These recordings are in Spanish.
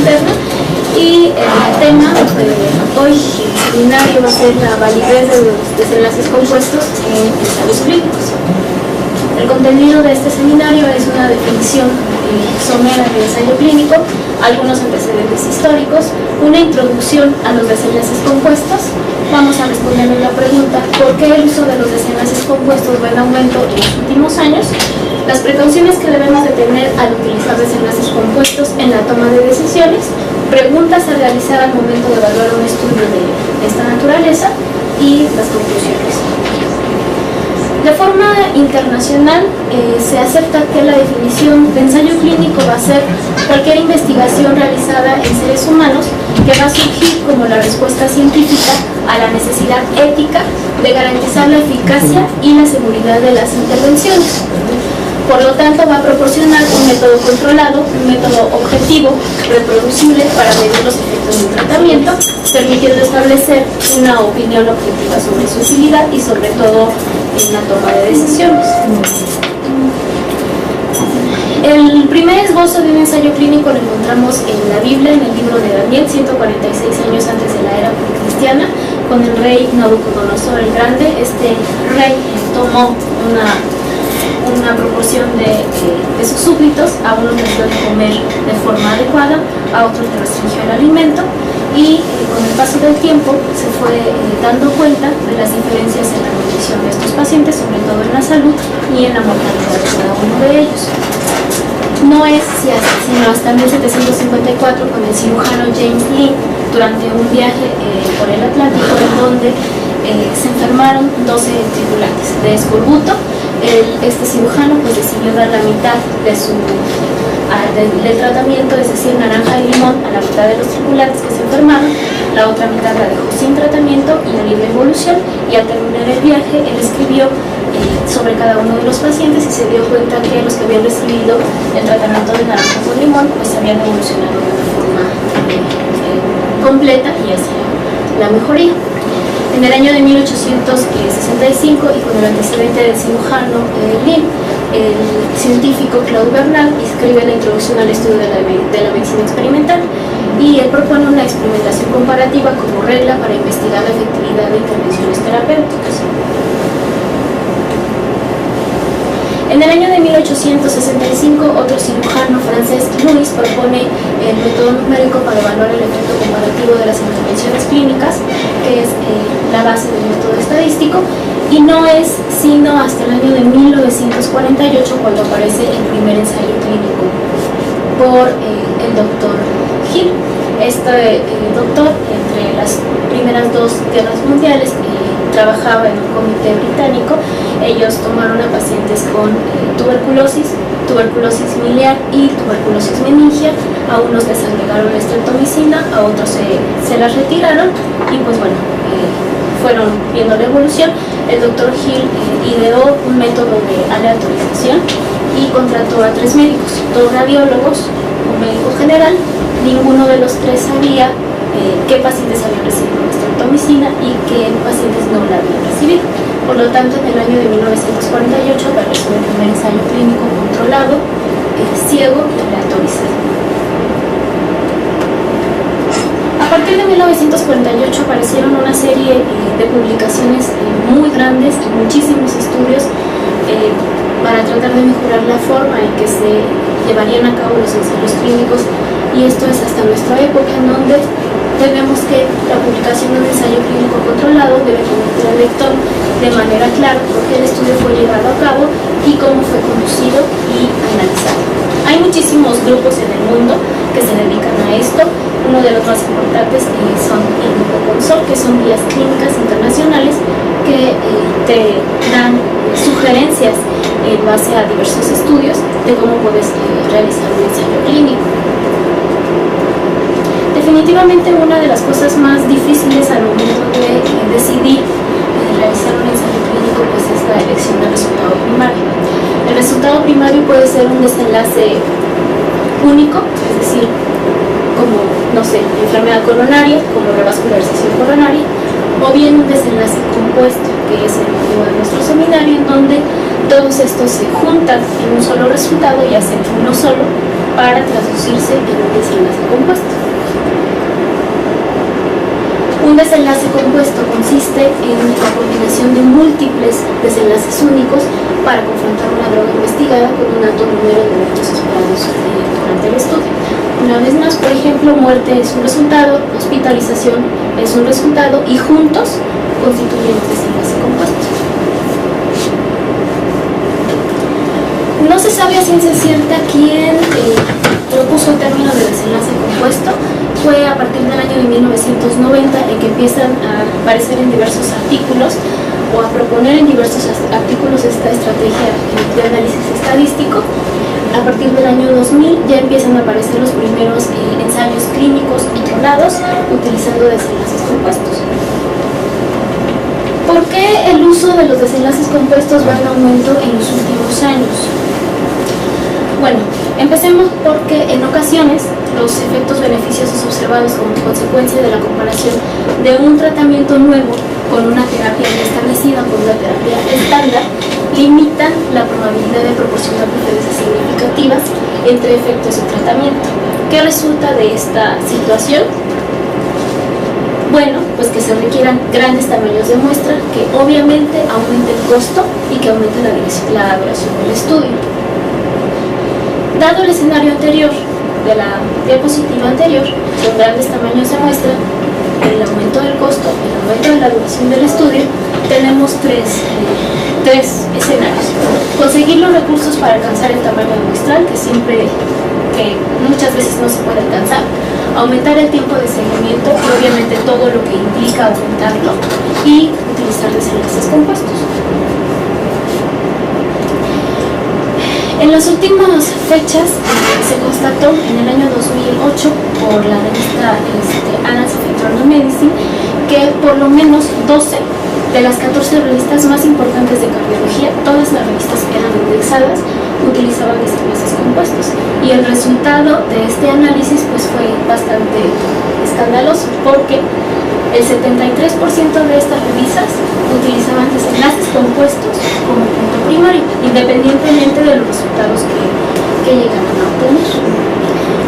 externa. Y el tema hoy el seminario va a ser la validez de los desenlaces compuestos en ensayos clínicos. El contenido de este seminario es una definición somera de ensayo clínico, algunos antecedentes históricos, una introducción a los desenlaces compuestos. Vamos a responder la pregunta: ¿por qué el uso de los desenlaces compuestos va en aumento en los últimos años? Las precauciones que debemos de tener al utilizar desenlaces compuestos en la toma de decisiones, preguntas a realizar al momento de evaluar un estudio de esta naturaleza y las conclusiones. De forma internacional, se acepta que la definición de ensayo clínico va a ser cualquier investigación realizada en seres humanos que va a surgir como la respuesta científica a la necesidad ética de garantizar la eficacia y la seguridad de las intervenciones. Por lo tanto, va a proporcionar un método controlado, un método objetivo, reproducible para medir los efectos del tratamiento, permitiendo establecer una opinión objetiva sobre su utilidad y sobre todo en la toma de decisiones. El primer esbozo de un ensayo clínico lo encontramos en la Biblia, en el libro de Daniel, 146 años antes de la era cristiana, con el rey Nabucodonosor el Grande. Este rey tomó una proporción de sus súbditos, a unos les dio de comer de forma adecuada, a otros les restringió el alimento, y con el paso del tiempo se fue dando cuenta de las diferencias en la condición de estos pacientes, sobre todo en la salud y en la mortalidad de cada uno de ellos. No es sino hasta 1754 con el cirujano James Lind, durante un viaje por el Atlántico, en donde se enfermaron 12 tripulantes de escorbuto. Este cirujano pues decidió dar la mitad de del tratamiento, es decir, naranja y limón, a la mitad de los tripulantes que se enfermaron. La otra mitad la dejó sin tratamiento y en libre evolución, y al terminar el viaje él escribió sobre cada uno de los pacientes y se dio cuenta que los que habían recibido el tratamiento de naranja con limón pues habían evolucionado de una forma completa y hacia la mejoría. En el año de 1865, y con el antecedente del cirujano Lind, el científico Claude Bernal escribe la introducción al estudio de la medicina experimental, y él propone una experimentación comparativa como regla para investigar la efectividad de intervenciones terapéuticas. En el año de 1865, otro cirujano francés, Louis, propone el método numérico para evaluar el efecto comparativo de las intervenciones clínicas, que es la base del método estadístico, y no es sino hasta el año de 1948 cuando aparece el primer ensayo clínico por el doctor Hill. Este doctor, entre las primeras dos guerras mundiales, trabajaba en un comité británico. Ellos tomaron a pacientes con tuberculosis miliar y tuberculosis meningia. A unos les agregaron la streptomicina, a otros se las retiraron, y pues bueno, fueron viendo la evolución. El doctor Hill ideó un método de aleatorización y contrató a 3 médicos, 2 radiólogos, un médico general. Ninguno de los 3 sabía qué pacientes habían recibido la streptomicina y qué pacientes no la habían recibido. Por lo tanto, en el año de 1948 apareció el primer ensayo clínico controlado, ciego y aleatorizado. A partir de 1948 aparecieron una serie de publicaciones muy grandes, muchísimos estudios para tratar de mejorar la forma en que se llevarían a cabo los ensayos clínicos, y esto es hasta nuestra época, en donde vemos que la publicación de un ensayo clínico controlado debe comunicar al lector de manera clara por qué el estudio fue llevado a cabo y cómo fue conducido y analizado. Hay muchísimos grupos en el mundo que se dedican a esto. Uno de los más importantes son el grupo CONSOL, que son guías clínicas internacionales que te dan sugerencias en base a diversos estudios de cómo puedes realizar un ensayo clínico. Definitivamente una de las cosas más difíciles al momento de decidir realizar un ensayo clínico pues es la elección del resultado primario. El resultado primario puede ser un desenlace único, es decir, como, no sé, enfermedad coronaria, como revascularización coronaria, o bien un desenlace compuesto, que es el motivo de nuestro seminario, en donde todos estos se juntan en un solo resultado y hacen uno solo para traducirse en un desenlace compuesto. Un desenlace compuesto consiste en la combinación de múltiples desenlaces únicos para confrontar una droga investigada con un alto número de eventos esperados durante el estudio. Una vez más, por ejemplo, muerte es un resultado, hospitalización es un resultado y juntos constituyen un desenlace compuesto. No se sabe a ciencia cierta quién propuso el término de desenlace compuesto. Fue a partir del año de 1990 en que empiezan a aparecer en diversos artículos o a proponer en diversos artículos esta estrategia de análisis estadístico. A partir del año 2000 ya empiezan a aparecer los primeros ensayos clínicos controlados utilizando desenlaces compuestos. ¿Por qué el uso de los desenlaces compuestos va en aumento en los últimos años? Bueno, empecemos porque en ocasiones los efectos beneficiosos observados como consecuencia de la comparación de un tratamiento nuevo con una terapia ya establecida, con una terapia estándar, limitan la probabilidad de proporcionar diferencias significativas entre efectos y tratamiento. ¿Qué resulta de esta situación? Bueno, pues que se requieran grandes tamaños de muestra que obviamente aumente el costo y que aumente la duración del estudio. Dado el escenario anterior de la diapositiva anterior, con grandes tamaños de muestra, el aumento del costo, el aumento de la duración del estudio, tenemos tres escenarios. Conseguir los recursos para alcanzar el tamaño muestral, que muchas veces no se puede alcanzar. Aumentar el tiempo de seguimiento y obviamente todo lo que implica aumentarlo, y utilizar desenlaces compuestos. En las últimas fechas se constató en el año 2008 por la revista Annals of Internal Medicine que por lo menos 12 de las 14 revistas más importantes de cardiología, todas las revistas eran indexadas, utilizaban desenlaces compuestos. Y el resultado de este análisis pues fue bastante escandaloso porque el 73% de estas revistas utilizaban desenlaces compuestos como punto primario, independientemente de los resultados que llegaron a obtener.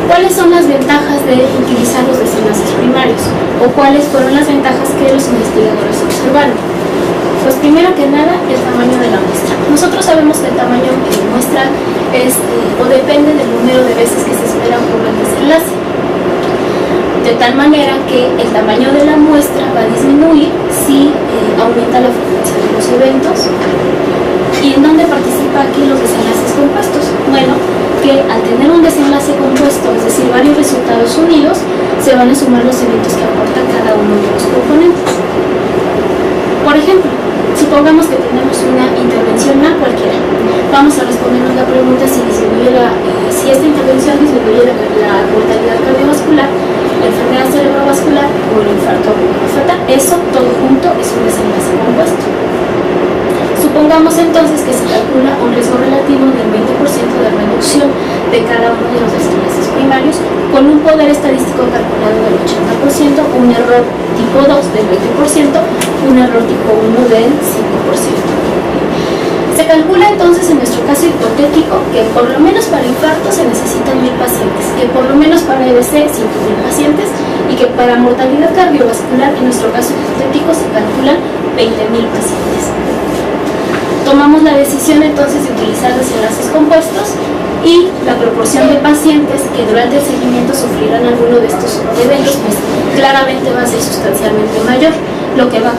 ¿Cuáles son las ventajas de utilizar los desenlaces primarios? ¿O cuáles fueron las ventajas que los investigadores observaron? Pues primero que nada, el tamaño de la muestra. Nosotros sabemos que el tamaño de la muestra es o depende del número de veces que se espera por el desenlace. De tal manera que el tamaño de la muestra va a disminuir si aumenta la frecuencia de los eventos. ¿Y en dónde participa aquí los desenlaces compuestos? Bueno, que al tener un desenlace compuesto, es decir, varios resultados unidos, se van a sumar los eventos que aporta cada uno de los componentes. Por ejemplo, supongamos que tenemos una intervención A cualquiera. Vamos a respondernos la pregunta si esta intervención disminuye la mortalidad cardiovascular, la enfermedad cerebrovascular o el infarto agudo fatal. Eso todo junto es un desenlace compuesto. Supongamos entonces que se calcula un riesgo relativo del 20% de reducción de cada uno de los desenlaces primarios con un poder estadístico calculado del 80%, un error tipo 2 del 20%, un error tipo 1 del 5%. Se calcula entonces en nuestro caso hipotético que por lo menos para infarto se necesitan 1000 pacientes, que por lo menos para EBC 5000 pacientes y que para mortalidad cardiovascular en nuestro caso hipotético se calculan 20.000 pacientes. Tomamos la decisión entonces de utilizar desenlaces compuestos y la proporción de pacientes que durante el seguimiento sufrirán alguno de estos eventos pues claramente va a ser sustancialmente mayor, lo que va a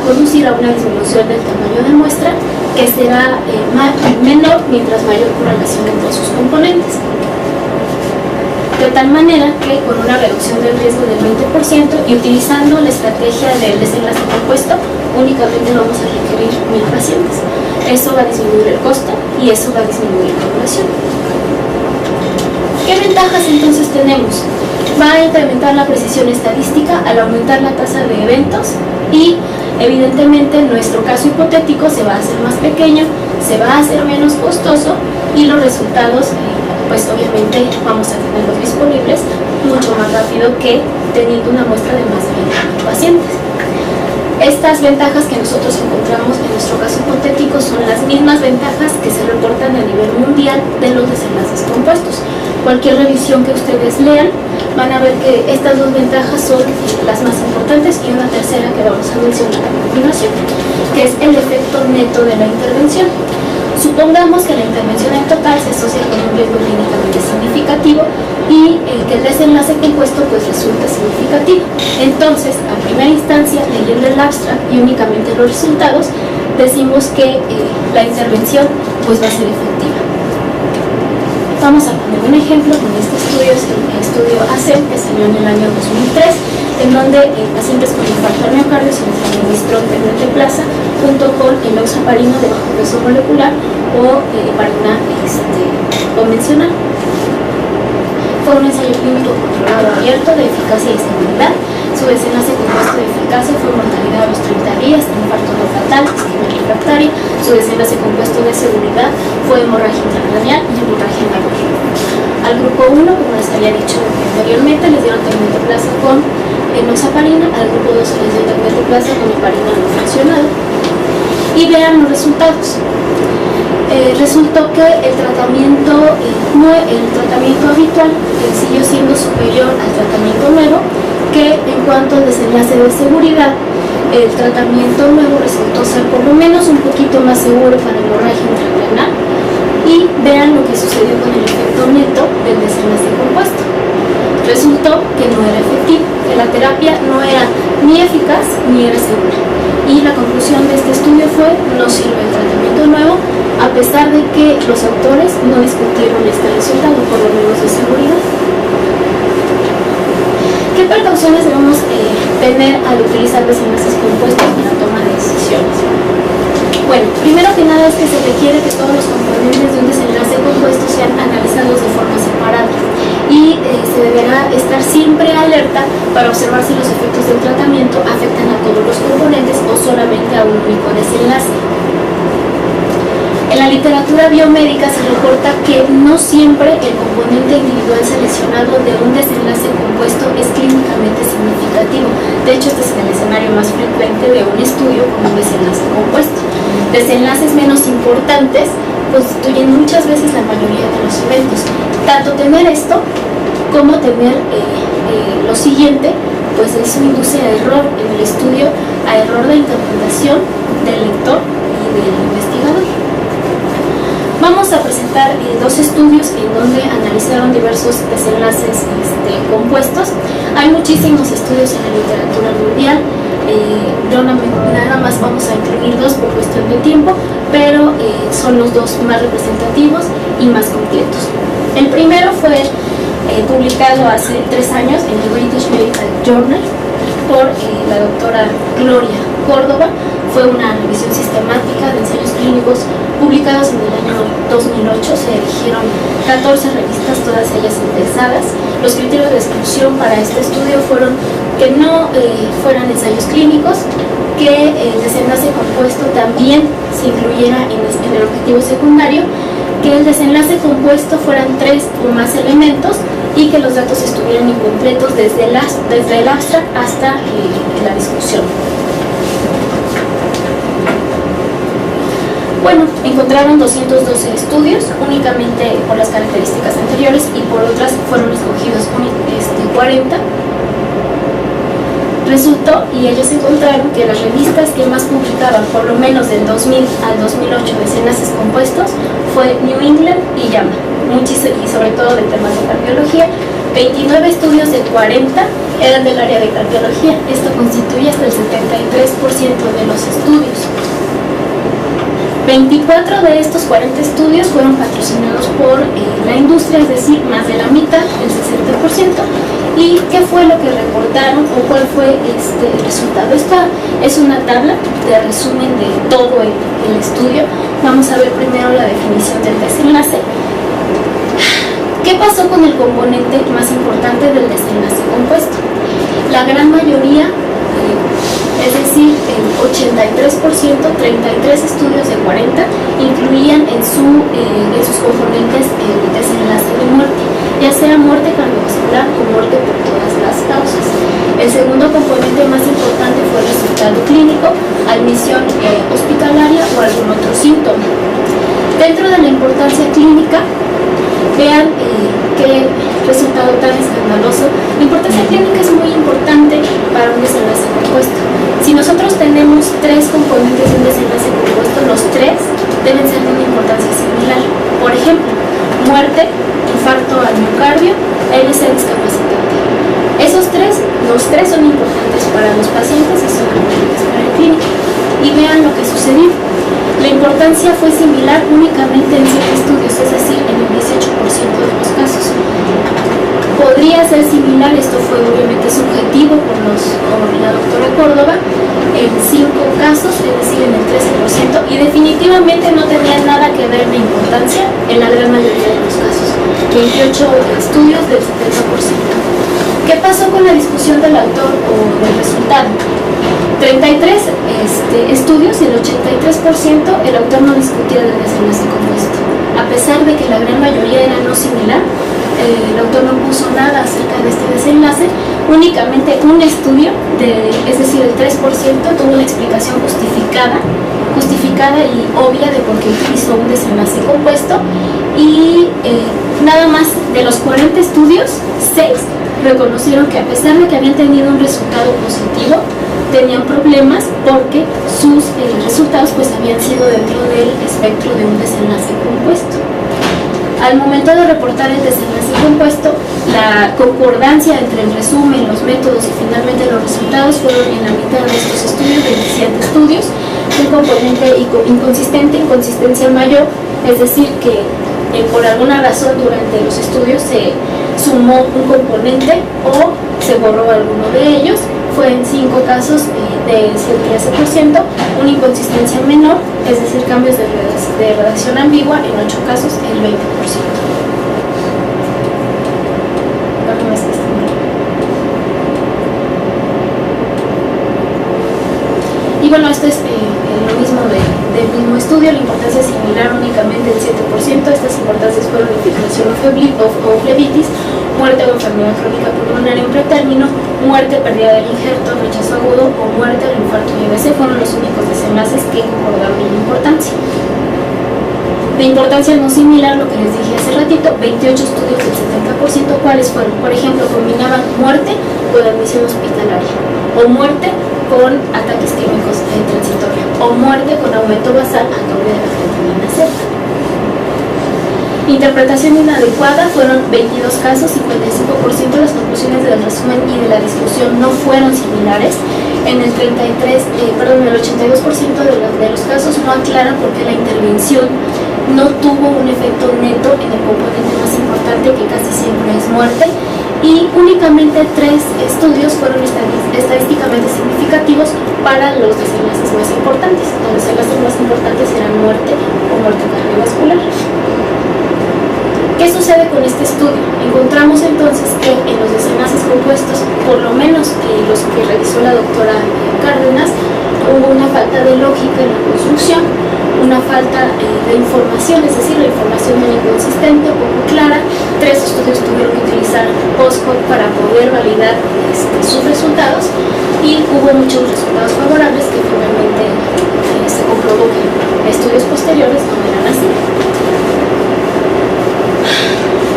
conducir a una disminución del tamaño de muestra que será menor mientras mayor correlación entre sus componentes. De tal manera que con una reducción del riesgo del 20% y utilizando la estrategia del desenlace compuesto, únicamente vamos a requerir 1000 pacientes. Eso va a disminuir el costo y eso va a disminuir la población. ¿Qué ventajas entonces tenemos? Va a incrementar la precisión estadística al aumentar la tasa de eventos y evidentemente nuestro caso hipotético se va a hacer más pequeño, se va a hacer menos costoso y los resultados pues obviamente vamos a tenerlos disponibles mucho más rápido que teniendo una muestra de más de 20.000 pacientes. Estas ventajas que nosotros encontramos en nuestro caso hipotético son las mismas ventajas que se reportan a nivel mundial de los desenlaces compuestos. cualquier revisión que ustedes lean, van a ver que estas dos ventajas son las más importantes, y una tercera que vamos a mencionar a continuación, que es el efecto neto de la intervención. Supongamos que la intervención en total se asocia con un riesgo clínicamente significativo y que el desenlace compuesto pues resulta significativo. Entonces, a primera instancia, leyendo el abstract y únicamente los resultados, decimos que la intervención pues va a ser efectiva. Vamos a poner un ejemplo con este estudio, es el estudio ACEM, que salió en el año 2003, en donde pacientes con infarto al miocardio se les administró Tenecteplasa junto con enoxaparina de bajo peso molecular o heparina convencional. Fue un ensayo clínico controlado abierto de eficacia y seguridad. Su desenlace compuesto de eficacia fue mortalidad a los 30 días, infarto no fatal, isquemia refractaria. Su desenlace compuesto de seguridad fue hemorragia intracraneal y hemorragia navicular. Al grupo 1, como les había dicho anteriormente, les dieron Tenecteplasa con enoxaparina, al grupo 2 se les dio Tenecteplasa con heparina no funcional. Y vean los resultados. Resultó que el tratamiento habitual siguió siendo superior al tratamiento nuevo, que en cuanto al desenlace de seguridad, el tratamiento nuevo resultó ser por lo menos un poquito más seguro para hemorragia intracraneal. Y vean lo que sucedió con el efecto neto del desenlace compuesto. Resultó que no era efectivo, que la terapia no era ni eficaz ni era segura. Y la conclusión de este estudio fue: no sirve el tratamiento nuevo, a pesar de que los autores no discutieron este resultado, por lo menos de seguridad. ¿Qué precauciones debemos tener al utilizar desenlaces compuestos en la toma de decisiones? Bueno, primero que nada es que se requiere que todos los componentes de un desenlace compuesto sean analizados de forma separada, y se deberá estar siempre alerta para observar si los efectos del tratamiento afectan a todos los componentes o solamente a un único desenlace. En la literatura biomédica se reporta que no siempre el componente individual seleccionado de un desenlace compuesto es clínicamente significativo. De hecho, este es el escenario más frecuente de un estudio con un desenlace compuesto. Desenlaces menos importantes constituyen muchas veces la mayoría de los eventos. Tanto tener esto como tener lo siguiente, pues eso induce a error en el estudio, a error de interpretación del lector y del investigador. Vamos a presentar dos estudios en donde analizaron diversos desenlaces compuestos. Hay muchísimos estudios en la literatura mundial. Nada más vamos a incluir dos por cuestión de tiempo, pero son los dos más representativos y más completos. El primero fue publicado hace 3 años en el British Medical Journal por la doctora Gloria Córdoba. Fue una revisión sistemática de ensayos clínicos publicados en el año 2008. Se eligieron 14 revistas, todas ellas indexadas. Los criterios de exclusión para este estudio fueron que no fueran ensayos clínicos, que el desenlace compuesto también se incluyera en el objetivo secundario, que el desenlace compuesto fueran 3 o más elementos y que los datos estuvieran incompletos desde el abstract hasta la discusión. Bueno, encontraron 212 estudios, únicamente por las características anteriores, y por otras fueron escogidos 40. Resultó, y ellos encontraron, que las revistas que más publicaban, por lo menos del 2000 al 2008, desenlaces compuestos, fue New England y JAMA, y sobre todo de temas de cardiología. 29 estudios de 40 eran del área de cardiología. Esto constituye hasta el 73% de los estudios. 24 de estos 40 estudios fueron patrocinados por la industria, es decir, más de la mitad, el 60%. ¿Y qué fue lo que reportaron o cuál fue el resultado? Esta es una tabla de resumen de todo el estudio. Vamos a ver primero la definición del desenlace. ¿Qué pasó con el componente más importante del desenlace compuesto? La gran mayoría, es decir, el 83%, 33 estudios de 40, incluían en sus componentes el desenlace de muerte, ya sea muerte cardiovascular o muerte por todas las causas. El segundo componente más importante fue el resultado clínico, admisión hospitalaria o algún otro síntoma. Dentro de la importancia clínica, Vean qué resultado tan escandaloso. La importancia clínica es muy importante para un desenlace compuesto. Si nosotros tenemos 3 componentes de un desenlace compuesto, los 3 deben ser de una importancia similar. Por ejemplo, muerte, infarto al miocardio, ALC discapacitante. Los tres son importantes para los pacientes y son importantes para el clínico. Y vean lo que sucedió. La importancia fue similar únicamente en 7 estudios, es decir, en el 18% de los casos. Podría ser similar, esto fue obviamente subjetivo por la doctora Córdoba, en 5 casos, es decir, en el 13%, y definitivamente no tenía nada que ver la importancia en la gran mayoría de los casos. 28 estudios del 70%. ¿Qué pasó con la discusión del autor o del resultado? 33 estudios y el 83% el autor no discutía del desenlace compuesto. A pesar de que la gran mayoría era no similar, el autor no puso nada acerca de este desenlace, únicamente un estudio, es decir, el 3%, tuvo una explicación justificada y obvia de por qué utilizó un desenlace compuesto, y nada más de los 40 estudios, 6 reconocieron que a pesar de que habían tenido un resultado positivo, tenían problemas porque sus resultados pues habían sido dentro del espectro de un desenlace compuesto. Al momento de reportar el desenlace compuesto, la concordancia entre el resumen, los métodos y finalmente los resultados fueron en la mitad de estos estudios, 27 estudios, un componente inconsistente, inconsistencia mayor, es decir que por alguna razón durante los estudios se sumó un componente o se borró alguno de ellos. Fue en 5 casos del 7-13%, una inconsistencia menor, es decir, cambios de redacción ambigua, en 8 casos el 20%. Y bueno, esto es lo mismo del mismo estudio, la importancia es similar únicamente el 7%, estas importancias fueron infiltración o flebitis, muerte o enfermedad crónica pulmonar en pretérmino, muerte, pérdida del injerto, rechazo agudo o muerte al infarto y AVC fueron los únicos desenlaces que concordaban en importancia. De importancia no similar, lo que les dije hace ratito, 28 estudios del 70%, ¿cuáles fueron? Por ejemplo, combinaban muerte con admisión hospitalaria, o muerte con ataques químicos transitorios, o muerte con aumento basal a causa de la creatinina Z. Interpretación inadecuada fueron 22 casos, 55%. Las conclusiones del resumen y de la discusión no fueron similares. En el 82% de los casos no aclaran por qué la intervención no tuvo un efecto neto en el componente más importante, que casi siempre es muerte, y únicamente 3 estudios fueron estadísticamente significativos para los desenlaces más importantes. Los desenlaces más importantes eran muerte o muerte cardiovascular. ¿Qué sucede con este estudio? Encontramos entonces que en los desenlaces compuestos, por lo menos los que revisó la doctora Cárdenas, hubo una falta de lógica en la construcción, una falta de información, es decir, la información era inconsistente, poco clara. 3 estudios tuvieron que utilizar post-hoc para poder validar sus resultados, y hubo muchos resultados favorables que finalmente se comprobó que estudios posteriores no eran así.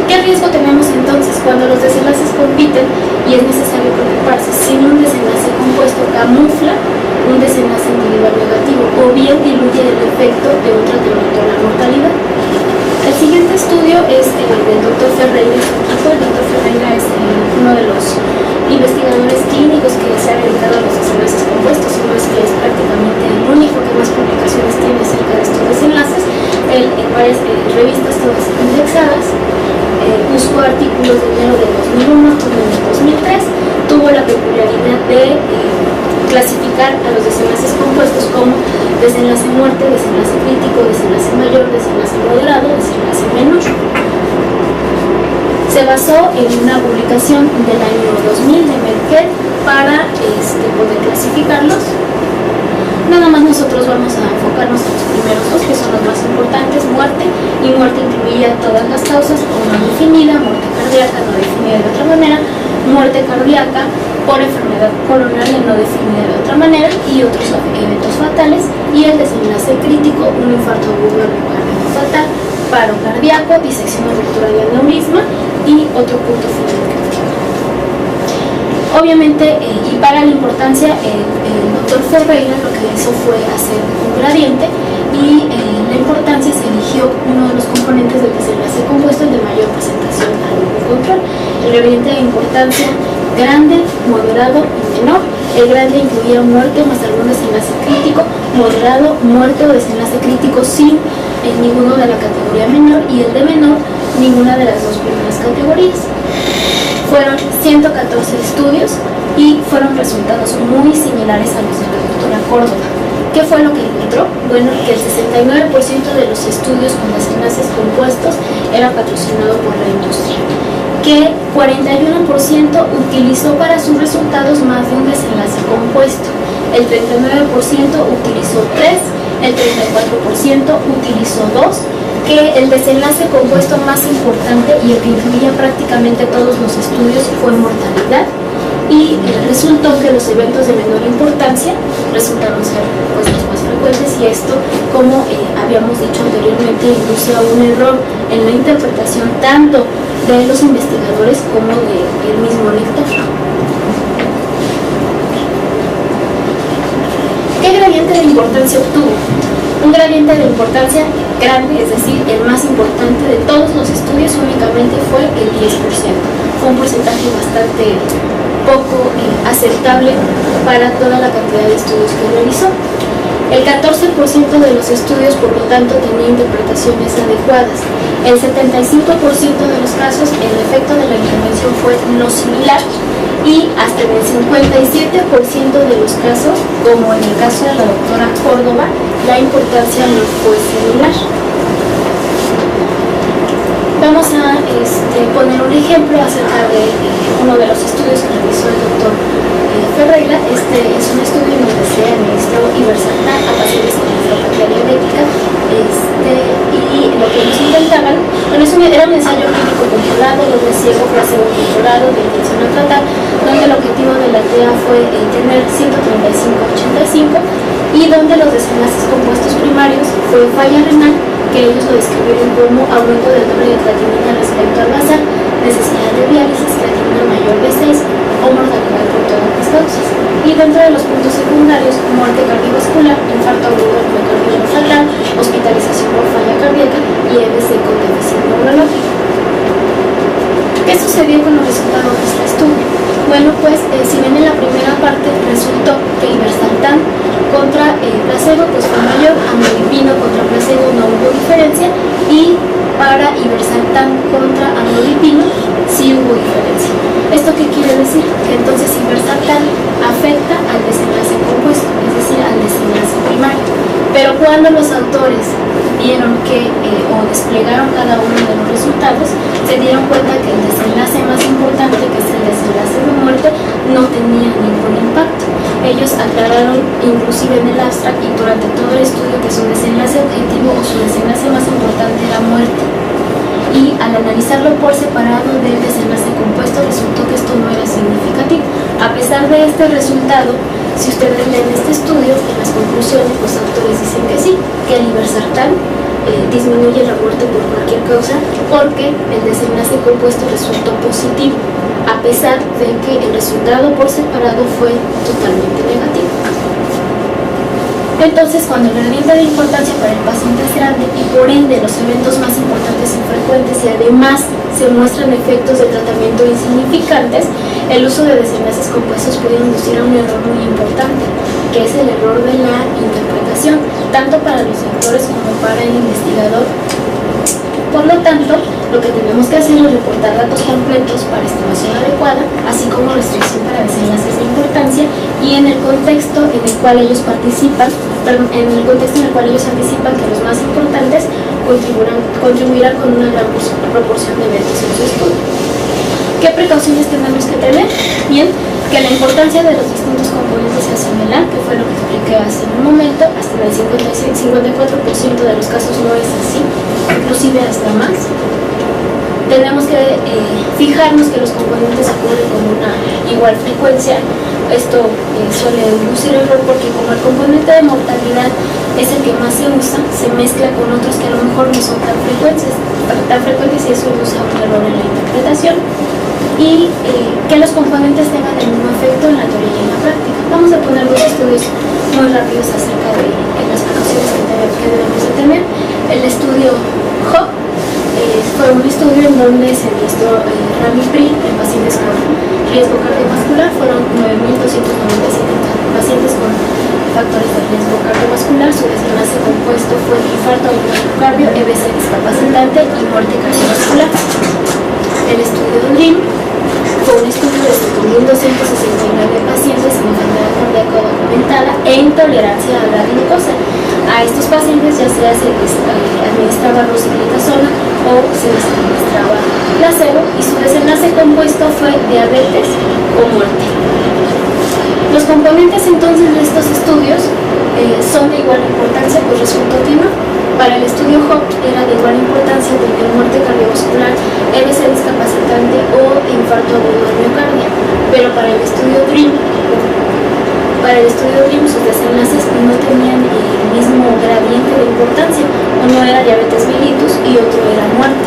¿Qué riesgo tenemos entonces cuando los desenlaces compiten y es necesario preocuparse si un desenlace compuesto camufla un desenlace individual negativo o bien diluye el efecto de un tratamiento a la mortalidad? El siguiente estudio es del Dr. Ferreira y su equipo. El Dr. Ferreira es uno de los investigadores clínicos que se ha dedicado a los desenlaces compuestos, uno es que es prácticamente el único que más publicaciones tiene acerca de estos desenlaces. Él en varias revistas todas indexadas buscó artículos de enero de 2001 como de 2003, tuvo la peculiaridad de clasificar a los desenlaces compuestos como desenlace muerte, desenlace crítico, desenlace mayor, desenlace moderado, desenlace menor. Se basó en una publicación del año 2000 de Merkel para poder clasificarlos. Nada más nosotros vamos a enfocarnos en los primeros 2, que son los más importantes, muerte, y muerte incluía todas las causas, o no definida, muerte cardíaca no definida de otra manera, muerte cardíaca por enfermedad coronaria no definida de otra manera, y otros eventos fatales, y el desenlace crítico, un infarto agudo al miocardio fatal, paro cardíaco, disección o ruptura de aneurisma y otro punto final. Obviamente, y para la importancia, el doctor Ferreira lo que hizo fue hacer un gradiente y la importancia se eligió uno de los componentes del desenlace compuesto, el de mayor presentación al grupo control. El gradiente de importancia grande, moderado y menor. El grande incluía muerte más algún desenlace crítico, moderado, muerte o desenlace crítico sin ninguno de la categoría menor, y el de menor, ninguna de las dos primeras categorías. Fueron 114 estudios y fueron resultados muy similares a los de la doctora Córdoba. ¿Qué fue lo que encontró? Bueno, que el 69% de los estudios con desenlaces compuestos era patrocinado por la industria, que 41% utilizó para sus resultados más de un desenlace compuesto, el 39% utilizó 3, el 34% utilizó 2, que el desenlace compuesto más importante y el que incluía prácticamente todos los estudios fue mortalidad, y resultó que los eventos de menor importancia resultaron ser pues, los más frecuentes, y esto, como habíamos dicho anteriormente, induce a un error en la interpretación tanto de los investigadores como del mismo lector. ¿Qué gradiente de importancia obtuvo? Un gradiente de importancia grande, es decir, el más importante de todos los estudios, únicamente fue el 10%. Fue un porcentaje bastante poco aceptable para toda la cantidad de estudios que realizó. El 14% de los estudios, por lo tanto, tenía interpretaciones adecuadas. El 75% de los casos, el efecto de la intervención fue no similar, y hasta en el 57% de los casos, como en el caso de la doctora Córdoba, la importancia no fue similar. Vamos a poner un ejemplo acerca de uno de los estudios que realizó el doctor Ferreira. Este es un estudio en donde se administró ivermectin a pacientes con nefropatía diabética, y lo que nos intentaban, bueno, era un ensayo clínico controlado, doble ciego, placebo controlado, de intención a tratar, donde el objetivo de la TEA fue tener 135-85, y donde los desenlaces compuestos primarios fue falla renal, que ellos lo describieron como aumento del doble de creatinina respecto al basal, necesidad de diálisis, creatinina mayor de 6 o mortalidad por todas las causas. Y dentro de los puntos secundarios, muerte cardiovascular, infarto agudo de miocardio fatal, hospitalización por falla cardíaca y EBC con déficit neurológico. ¿Qué sucedió con los resultados de este estudio? Bueno, pues si bien en la primera parte resultó que ivermectin contra placebo pues fue mayor, amlodipino contra placebo no hubo diferencia, y para ivermectin contra amlodipino sí hubo diferencia. ¿Esto qué quiere decir? Que entonces ivermectin afecta al desenlace compuesto, es decir, al desenlace primario. Pero cuando los autores vieron que o desplegaron cada uno de los resultados, se dieron cuenta que el desenlace más importante, que es el desenlace de muerte, no tenía ningún impacto. Ellos aclararon inclusive en el abstract y durante todo el estudio que su desenlace objetivo o su desenlace más importante era muerte. Y al analizarlo por separado del desenlace compuesto, resultó que esto no era significativo. A pesar de este resultado, si ustedes leen este estudio, en las conclusiones los autores dicen que sí, que el ivermectin disminuye la muerte por cualquier causa, porque el desenlace compuesto resultó positivo, a pesar de que el resultado por separado fue totalmente negativo. Entonces, cuando el gradiente de importancia para el paciente es grande y por ende los eventos más importantes son frecuentes y además se muestran efectos de tratamiento insignificantes, el uso de desenlaces compuestos puede inducir a un error muy importante, que es el error de la interpretación, tanto para los autores como para el investigador. Por lo tanto, lo que tenemos que hacer es reportar datos completos para estimación adecuada, así como restricción para desenlaces de importancia, y en el contexto en el cual ellos participan, en el contexto en el cual ellos anticipan que los más importantes contribuirán con una gran proporción de eventos en su estudio. ¿Qué precauciones tenemos que tener? Bien, que la importancia de los distintos componentes sea similar, que fue lo que expliqué hace un momento. Hasta el 54% de los casos no es así, inclusive hasta más. Tenemos que fijarnos que los componentes ocurren con una igual frecuencia, Esto suele inducir error porque como el componente de mortalidad es el que más se usa, se mezcla con otros que a lo mejor no son tan frecuentes y eso induce a un error en la interpretación y que los componentes tengan el mismo efecto en la teoría y en la práctica. Vamos a poner dos estudios muy rápidos acerca de las precauciones que debemos de tener. El estudio HOP fue un estudio en donde se administró ramipril en pacientes con riesgo cardiovascular. Fueron 9.297 pacientes con factores de riesgo cardiovascular. Su desenlace compuesto fue infarto al miocardio, EBC discapacitante y muerte cardiovascular. El estudio DREAM fue un estudio de 5.269 pacientes con enfermedad cardíaca documentada e intolerancia a la glucosa. A estos pacientes ya sea se les administraba rosiglitazona o se les administraba placebo y su desenlace compuesto fue diabetes o muerte. Los componentes entonces de estos estudios son de igual importancia, pues resultó que no. Para el estudio HOP era de igual importancia tener muerte cardiovascular, EBC discapacitante o infarto agudo al miocardio, pero para el estudio DREAM sus desenlaces no tenían el mismo gradiente de importancia. Uno era diabetes mellitus y otro era muerte.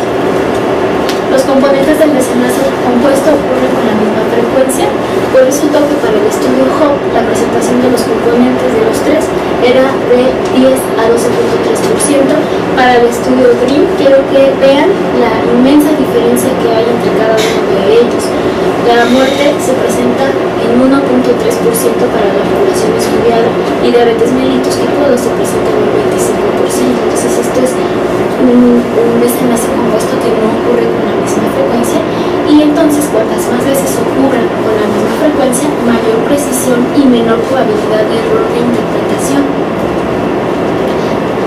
Los componentes del desenlace compuesto ocurren con la misma frecuencia, pues resultó que para el estudio HOP la presentación de los componentes de los tres era de 10 a 12.3%. Para el estudio DREAM quiero que vean la inmensa diferencia que hay entre cada uno de ellos. La muerte se presenta en 1.3% para la población estudiada y diabetes mellitus tipo 2 se presenta en un 25%. Entonces esto es un desenlace compuesto que no ocurre con la misma frecuencia y entonces cuantas más veces ocurran con la misma frecuencia, mayor precisión y menor probabilidad de error de interpretación.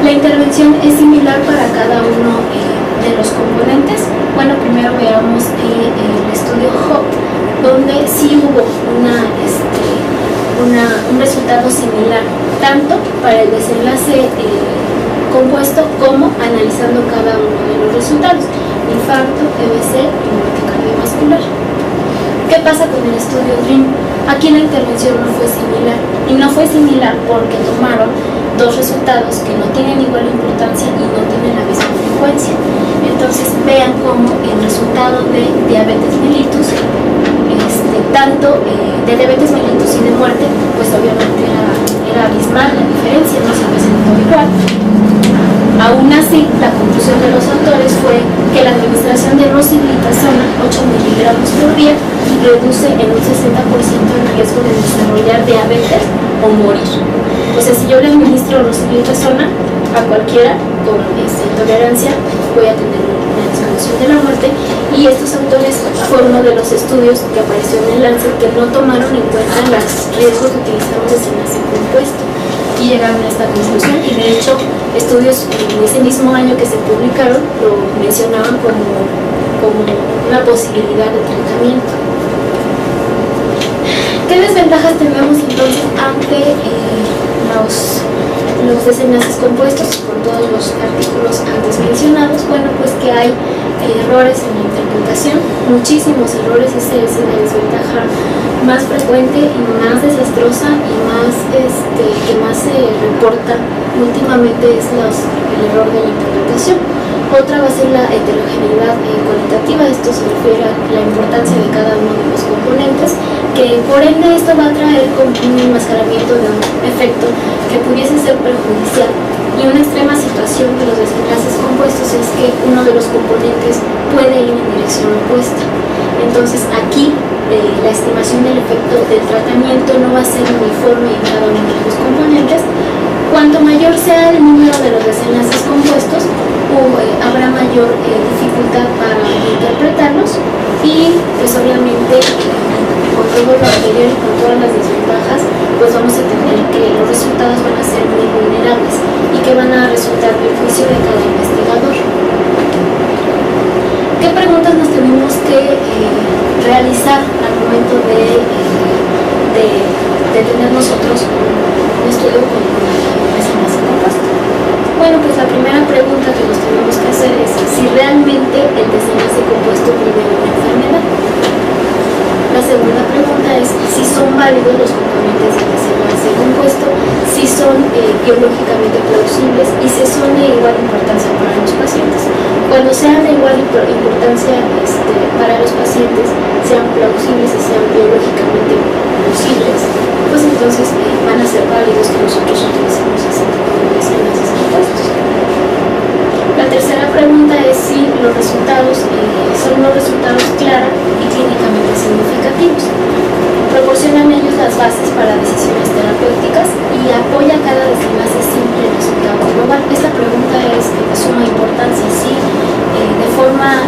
La intervención es similar para cada uno de los componentes. Bueno, primero veamos el estudio HOP, donde sí hubo un resultado similar, tanto para el desenlace compuesto como analizando cada uno de los resultados, infarto, EBC y muerte cardiovascular. ¿Qué pasa con el estudio DREAM? Aquí la intervención no fue similar, y no fue similar porque tomaron dos resultados que no tienen igual importancia y no tienen la misma frecuencia. Entonces vean cómo el resultado de diabetes mellitus, tanto de diabetes mellitus y de muerte, pues obviamente era abismal la diferencia, no se presentó igual. Aún así, la conclusión de los autores fue que la administración de rosiglitazona, 8 miligramos por día, reduce en un 60% el riesgo de desarrollar diabetes o morir. O sea, si yo le administro rosiglitazona a cualquiera con intolerancia, voy a tener una disminución de la muerte. Y estos autores fue uno de los estudios que apareció en el Lancet que no tomaron en cuenta los riesgos de utilizar un desenlace compuesto y llegaron a esta conclusión, y de hecho estudios en ese mismo año que se publicaron lo mencionaban como una posibilidad de tratamiento. ¿Qué desventajas tenemos entonces ante los desenlaces compuestos con todos los artículos antes mencionados? Bueno, pues que hay errores en la interpretación, muchísimos errores. Esa es la desventaja más frecuente y más desastrosa y más que más se reporta últimamente es el error de la interpretación. Otra va a ser la heterogeneidad cualitativa. Esto se refiere a la importancia de cada uno de los componentes, que por ende esto va a traer con un enmascaramiento de un efecto que pudiese ser perjudicial. Y una extrema situación de los desenlaces compuestos es que uno de los componentes puede ir en dirección opuesta. Entonces aquí la estimación del efecto del tratamiento no va a ser uniforme en cada uno de los componentes. Cuanto mayor sea el número de los desenlaces compuestos, habrá mayor dificultad para interpretarlos y pues obviamente con todo lo anterior y con todas las desventajas, pues vamos a tener que los resultados van a ser muy vulnerables y que van a resultar perjuicio de cada investigador. ¿Qué preguntas nos tenemos que realizar al momento de tener nosotros un estudio con desenlace compuesto? Bueno, pues la primera pregunta que nos tenemos que hacer es si realmente el desenlace compuesto previene una enfermedad. La segunda pregunta es si son válidos los componentes del desenlace compuesto si son biológicamente plausibles y si son de igual importancia para los pacientes. Cuando sean de igual importancia para los pacientes, sean plausibles y sean biológicamente plausibles, pues entonces van a ser válidos que nosotros utilicemos ese tipo de desenlaces compuestos. La tercera pregunta es si los resultados son los resultados clara y clínicamente significativos. Proporcionan ellos las bases para decisiones terapéuticas y apoya cada desenlace simple el resultado global. Esta pregunta es de suma importancia. Si de forma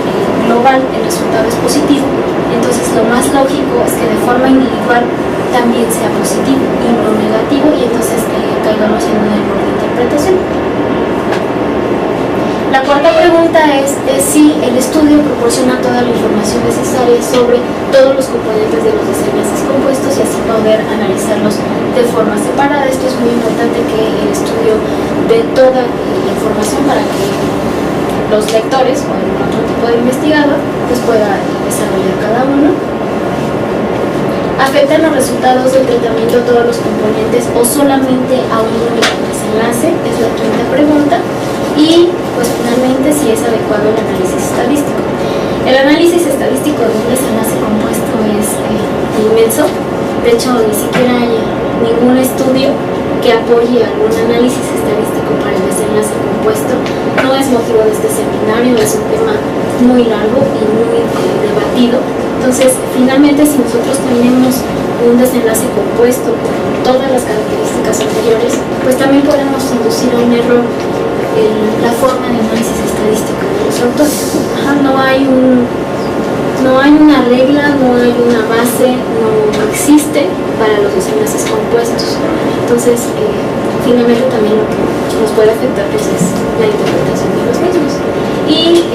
global el resultado es positivo, entonces lo más lógico es que de forma individual también sea positivo y no negativo, y entonces caigamos en un error de interpretación. La cuarta pregunta es si el estudio proporciona toda la información necesaria sobre todos los componentes de los desenlaces compuestos y así poder analizarlos de forma separada. Esto es muy importante, que el estudio dé toda la información para que los lectores o otro tipo de investigador pues pueda desarrollar cada uno. ¿Afectan los resultados del tratamiento a todos los componentes o solamente a un único desenlace? Es la quinta pregunta. Y pues finalmente, si es adecuado el análisis estadístico. El análisis estadístico de un desenlace compuesto es inmenso. De hecho, ni siquiera hay ningún estudio que apoye algún análisis estadístico para el desenlace compuesto. No es motivo de este seminario, es un tema muy largo y muy debatido. Entonces, finalmente, si nosotros tenemos un desenlace compuesto con todas las características anteriores, pues también podemos inducir a un error en la forma de análisis estadístico de los autores. No hay una regla, no hay una base, no existe para los desenlaces compuestos. Entonces, finalmente también lo que nos puede afectar pues, es la interpretación de los mismos. Y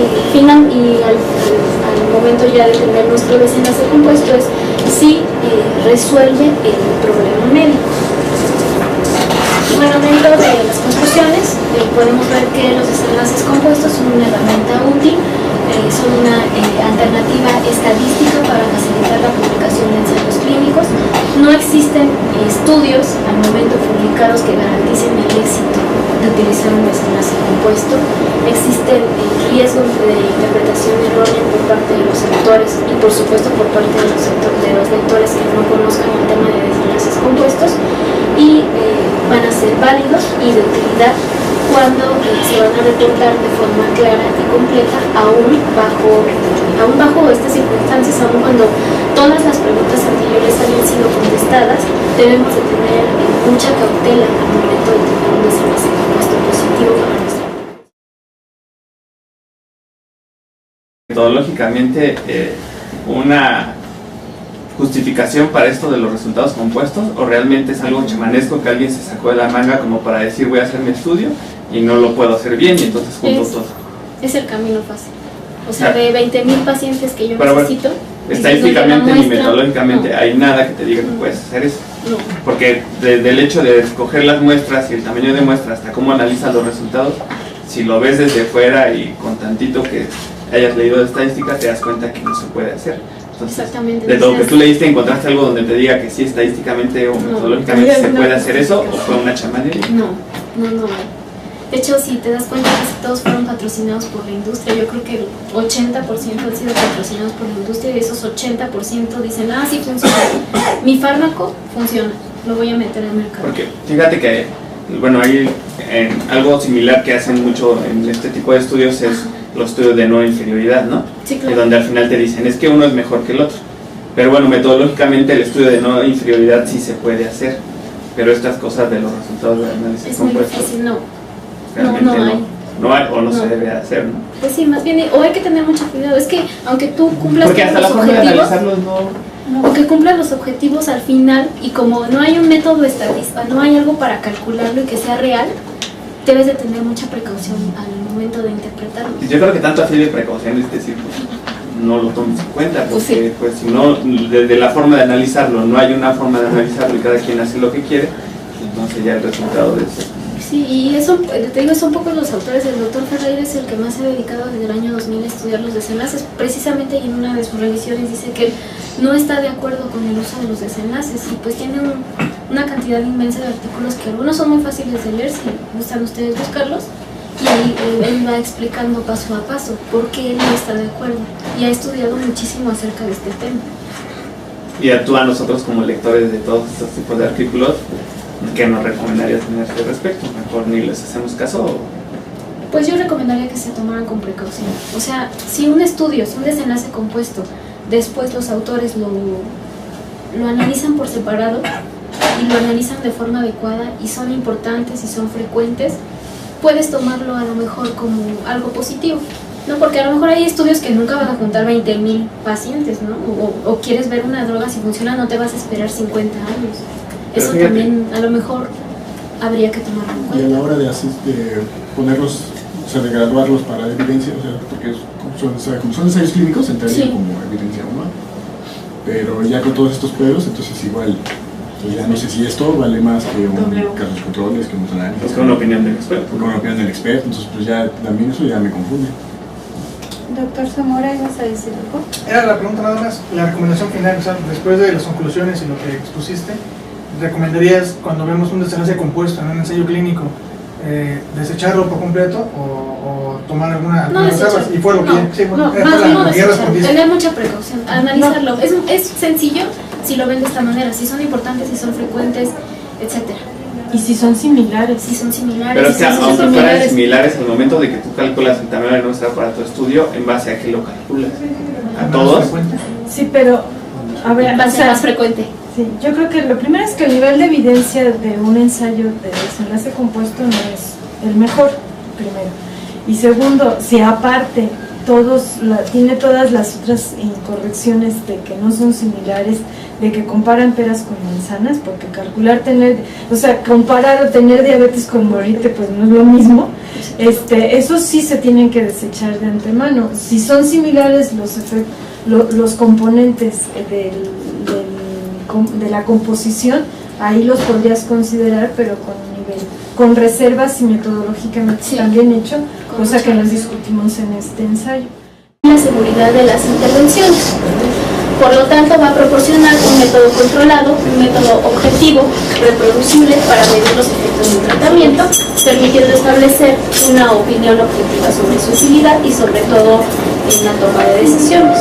al momento ya de tener nuestro desenlace compuesto es si resuelve el problema médico. Y bueno, dentro de las conclusiones podemos ver que los desenlaces compuestos son una herramienta útil, son una alternativa estadística para facilitar la publicación de ensayos clínicos. No existen estudios al momento publicados que garanticen el éxito de utilizar un desenlace compuesto. Existen riesgos de interpretación errónea por parte de los autores y por supuesto por parte de los lectores que no conozcan el tema de desenlaces compuestos, y van a ser válidos y de utilidad cuando se van a reportar de forma clara y completa, aún bajo estas circunstancias, aún cuando todas las preguntas anteriores hayan sido contestadas. Debemos de tener mucha cautela al momento de tener un desenlace compuesto positivo para nuestra vida. Metodológicamente, una justificación para esto de los resultados compuestos, o realmente es algo chamanesco que alguien se sacó de la manga como para decir voy a hacer mi estudio y no lo puedo hacer bien y entonces junto todo. Es el camino fácil. O sea, de 20,000 pacientes que yo necesito, estadísticamente ni metodológicamente hay nada que te diga que puedes hacer eso. No. Porque desde el hecho de escoger las muestras y el tamaño de muestra hasta cómo analizas los resultados, si lo ves desde fuera y con tantito que hayas leído de estadística, te das cuenta que no se puede hacer. Entonces, exactamente. de lo que tú leíste, ¿encontraste algo donde te diga que sí estadísticamente o metodológicamente se puede hacer eso, o fue una chamanería? No hay. De hecho, si te das cuenta, casi todos fueron patrocinados por la industria. Yo creo que el 80% han sido patrocinados por la industria, y esos 80% dicen, sí funciona, mi fármaco funciona, lo voy a meter al mercado. Porque fíjate que, bueno, hay algo similar que hacen mucho en este tipo de estudios, es los estudios de no inferioridad, ¿no? Sí, claro. Donde al final te dicen, es que uno es mejor que el otro. Pero bueno, metodológicamente el estudio de no inferioridad sí se puede hacer, pero estas cosas de los resultados de análisis compuestos, es muy difícil, realmente no hay o no se debe hacer, ¿no? Pues sí, más bien, o hay que tener mucho cuidado. Es que aunque tú cumplas porque hasta todos la los forma de objetivos, analizarlos o que cumplas los objetivos al final, y como no hay un método estadístico, no hay algo para calcularlo y que sea real, debes de tener mucha precaución al momento de interpretarlo. Yo creo que tanto así de precaución es decir, pues, no lo tomes en cuenta, porque sí. pues si no, desde la forma de analizarlo, no hay una forma de analizarlo y cada quien hace lo que quiere, entonces ya el resultado es Sí, y eso, te digo, son pocos los autores. El doctor Ferreira es el que más se ha dedicado desde el año 2000 a estudiar los desenlaces. Precisamente en una de sus revisiones dice que él no está de acuerdo con el uso de los desenlaces y pues tiene una cantidad inmensa de artículos que algunos son muy fáciles de leer, si gustan ustedes buscarlos, y ahí él va explicando paso a paso por qué él no está de acuerdo y ha estudiado muchísimo acerca de este tema. Y a nosotros como lectores de todos estos tipos de artículos, ¿qué nos recomendarías tener al respecto? ¿Mejor ni les hacemos caso? Pues yo recomendaría que se tomaran con precaución. O sea, si un estudio, si un desenlace compuesto, después los autores lo analizan por separado y lo analizan de forma adecuada y son importantes y son frecuentes, puedes tomarlo a lo mejor como algo positivo, ¿no? Porque a lo mejor hay estudios que nunca van a juntar 20,000 pacientes, ¿no? O quieres ver una droga, si funciona no te vas a esperar 50 años. Pero eso fíjate, también a lo mejor habría que tomarlo en cuenta. Y a la hora de ponerlos, o sea, de graduarlos para evidencia, o sea, porque como son ensayos clínicos, entrarían Sí. como evidencia humana. Pero ya con todos estos pedos, entonces igual, pues ya no sé si esto vale más que casos controles, que unos análisis. Es con una opinión del experto. Con una opinión del experto, entonces pues ya también eso ya me confunde. Doctor Zamora, ¿ibas a decir algo? Era la pregunta nada más, la recomendación final, o sea, después de las conclusiones y lo que expusiste, ¿recomendarías cuando vemos un desenlace compuesto en un ensayo clínico desecharlo por completo o tomar alguna reserva? Y fue lo que tener mucha precaución, analizarlo. Es sencillo si lo ven de esta manera, si son importantes, si son frecuentes, etcétera. Y si son similares. Si son similares. Pero o sea, si son aunque fueran similares al momento de que tú calculas el tamaño de nuestro aparato de estudio, ¿en base a qué lo calculas? ¿A todos? Sí, pero a ver, En base a más frecuente. Sí, yo creo que lo primero es que el nivel de evidencia de un ensayo de desenlace compuesto no es el mejor, primero. Y segundo, si aparte tiene todas las otras incorrecciones de que no son similares, de que comparan peras con manzanas, porque comparar o tener diabetes con morirte pues no es lo mismo. Eso sí se tienen que desechar de antemano. Si son similares los componentes de la composición, ahí los podrías considerar, pero con reservas y metodológicamente están bien hecho, cosa que nos discutimos en este ensayo. La seguridad de las intervenciones. Por lo tanto, va a proporcionar un método controlado, un método objetivo, reproducible para medir los efectos de un tratamiento, permitiendo establecer una opinión objetiva sobre su utilidad y sobre todo en la toma de decisiones.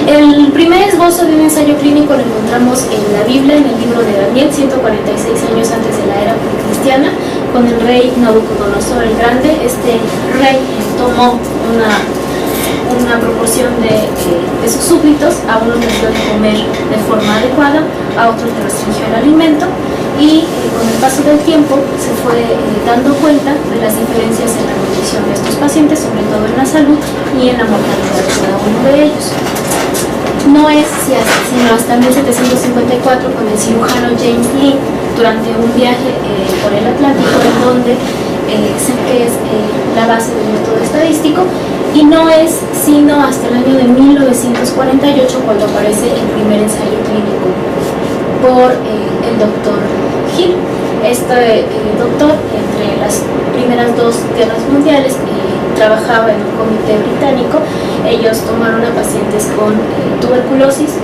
El primer esbozo de un ensayo clínico lo encontramos en la Biblia, en el libro de Daniel, 146 años antes de la era precristiana, con el rey Nabucodonosor el Grande. Este rey tomó una proporción de sus súbditos, a unos les dio de comer de forma adecuada, a otros les restringió el alimento y con el paso del tiempo se fue dando cuenta de las diferencias en la condición de estos pacientes, sobre todo en la salud y en la mortalidad de cada uno de ellos. No es sino hasta 1754 con el cirujano James Lind, durante un viaje por el Atlántico, en donde que es la base del método estadístico, y no es sino hasta el año de 1948 cuando aparece el primer ensayo clínico por el doctor Hill. Este doctor, entre las primeras dos guerras mundiales, trabajaba en un comité británico. Ellos tomaron a pacientes con tuberculosis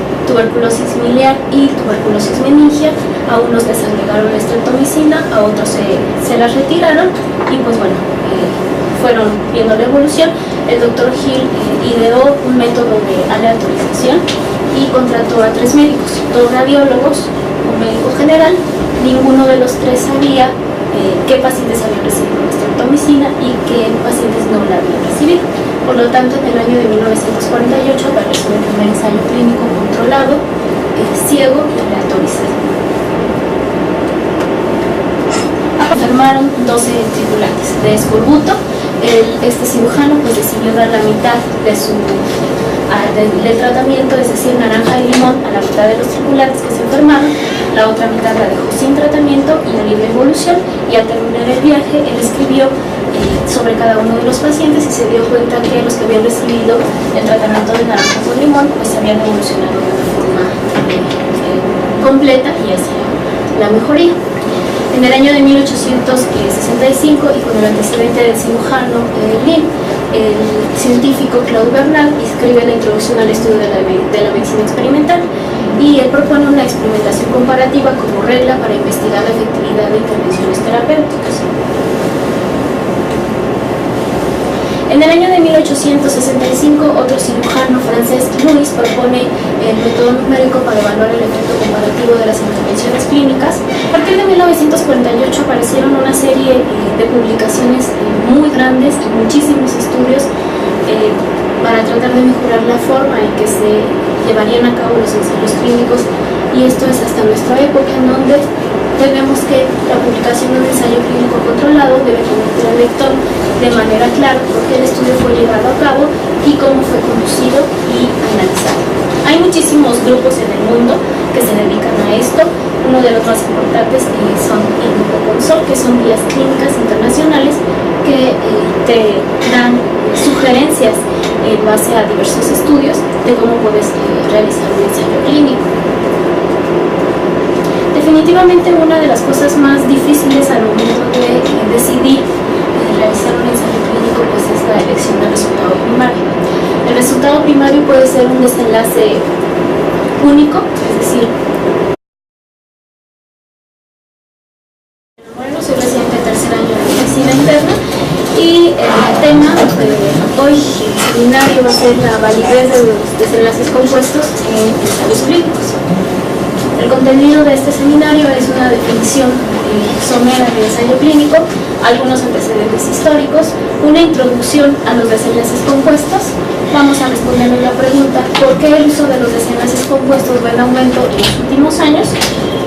miliar y tuberculosis meningia. A unos les agregaron la streptomicina, a otros se las retiraron y pues bueno, fueron viendo la evolución. El doctor Hill ideó un método de aleatorización y contrató a 3 médicos, 2 radiólogos, un médico general. Ninguno de los 3 sabía qué pacientes habían recibido la streptomicina y qué pacientes no la habían recibido. Por lo tanto, en el año de 1948 apareció el primer ensayo clínico controlado, ciego y aleatorizado. Enfermaron 12 tripulantes de escorbuto. Este cirujano pues decidió dar la mitad del tratamiento, es decir, naranja y limón, a la mitad de los tripulantes que se enfermaron. La otra mitad la dejó sin tratamiento y a libre evolución, y al terminar el viaje él escribió sobre cada uno de los pacientes y se dio cuenta que los que habían recibido el tratamiento de naranja con limón pues habían evolucionado de una forma completa y hacia la mejoría. En el año de 1865, y con el antecedente del cirujano Lin, el científico Claude Bernal escribe la introducción al estudio de la medicina experimental, y él propone una experimentación comparativa como regla para investigar la efectividad de intervenciones terapéuticas. En el año de 1865, otro cirujano francés, Louis, propone el método numérico para evaluar el efecto comparativo de las intervenciones clínicas. A partir de 1948 aparecieron una serie de publicaciones muy grandes, muchísimos estudios para tratar de mejorar la forma en que se llevarían a cabo los ensayos clínicos, y esto es hasta nuestra época, en donde tenemos que la publicación de un ensayo clínico controlado debe permitir al lector de manera clara por qué el estudio fue llevado a cabo y cómo fue conducido y analizado. Hay muchísimos grupos en el mundo que se dedican a esto. Uno de los más importantes son el grupo CONSOL, que son guías clínicas internacionales que te dan sugerencias en base a diversos estudios de cómo puedes realizar un ensayo clínico. Definitivamente una de las cosas más difíciles al momento de decidir realizar un ensayo clínico pues es la elección del resultado primario. El resultado primario puede ser un desenlace único, es decir, bueno, soy residente de tercer año de medicina interna, y el tema de hoy, el seminario, va a ser la validez de los desenlaces compuestos en ensayos clínicos. El contenido de este seminario es una definición somera de ensayo clínico, algunos antecedentes históricos, una introducción a los desenlaces compuestos. Vamos a responderle la pregunta: ¿por qué el uso de los desenlaces compuestos va en aumento en los últimos años?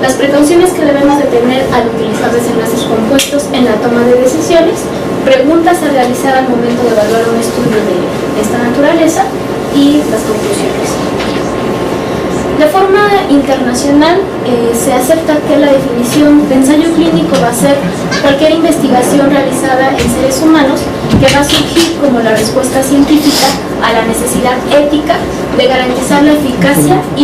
Las precauciones que debemos de tener al utilizar desenlaces compuestos en la toma de decisiones, preguntas a realizar al momento de evaluar un estudio de esta naturaleza, y las conclusiones. De forma internacional, se acepta que la definición de ensayo clínico va a ser cualquier investigación realizada en seres humanos que va a surgir como la respuesta científica a la necesidad ética de garantizar la eficacia y